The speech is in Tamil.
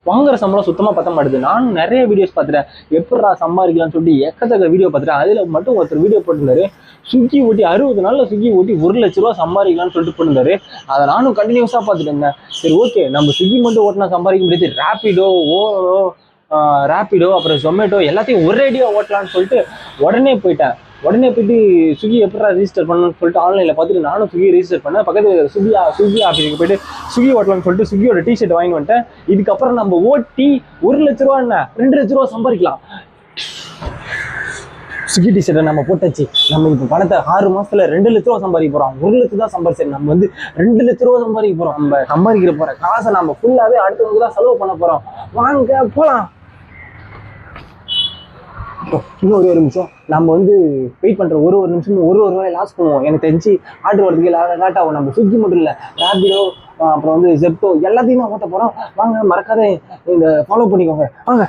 வாங்குற சம்பளம் சுத்தமாக பத்த மாட்டுது. நானும் நிறைய வீடியோஸ் பார்த்துட்டேன், எப்படா சம்பாதிக்கலாம்னு சொல்லிட்டு எக்கச்சக்க வீடியோ பார்த்துட்டேன். அதில் மட்டும் ஒருத்தர் வீடியோ போட்டிருந்தாரு, ஸ்விக்கி ஓட்டி 60 நாளில் ஸ்விக்கி ஓட்டி 1 லட்ச ரூபா சம்பாதிக்கலாம்னு சொல்லிட்டு போட்டிருந்தாரு. அதை நானும் கண்டினியூஸாக பார்த்துட்டு இருந்தேன். சரி ஓகே, நம்ம ஸ்விக்கி மட்டும் ஓட்டினா சம்பாதிக்க முடியாது, ரேப்பிடோ அப்புறம் ஜொமேட்டோ எல்லாத்தையும் ஒரேடியாக ஓட்டலான்னு சொல்லிட்டு உடனே போயிட்டு ஸ்விக்கி எப்படா ரிஜிஸ்டர் பண்ணணும்னு சொல்லிட்டு ஆன்லைனில் பார்த்துட்டு நானும் ஸ்விக்கி ரிஜிஸ்டர் பண்ணேன். பக்கத்தில் ஸ்விக்கி ஆஃபீஸுக்கு போயிட்டு ஸ்விக்கி ஓட்டலாம்னு சொல்லிட்டு ஸ்விக்கியோட டிஷர்ட் வாங்கி வந்துட்டேன். இதுக்கப்புறம் நம்ம ஓட்டி 1 லட்ச ரூபா என்ன 2 லட்ச ரூபா சம்பாதிக்கலாம். ஸ்விக்கி டிஷர்ட்டை நம்ம போட்டாச்சு. நம்ம இப்போ பணத்தை 6 மாதத்தில் 2 லட்ச ரூபா சம்பாதிக்க போகிறோம். 1 லட்சம் தான் சம்பாதிச்சு நம்ம 2 லட்ச ரூபா சம்பாதிக்க போகிறோம். நம்ம சம்பாதிக்கிற போகிற காசை நம்ம ஃபுல்லாகவே அடுத்தவங்க தான் செலவு பண்ண போகிறோம். வாங்க போகலாம். இன்னும் ஒரு நிமிஷம் நம்ம வெயிட் பண்ணுற ஒரு நிமிஷமும் ஒரு ரூபாய் லாஸ் பண்ணுவோம். எனக்கு தெரிஞ்சு ஆர்டர் வரதுக்கு லேட் ஆகும். நம்ம ஸ்விக்கி மட்டும் இல்லை, ரேபிடோ அப்புறம் ஜெப்டோ எல்லாத்தையும் தான் ஓட்ட போகிறோம். வாங்க, மறக்காத இந்த ஃபாலோ பண்ணிக்கோங்க. வாங்க.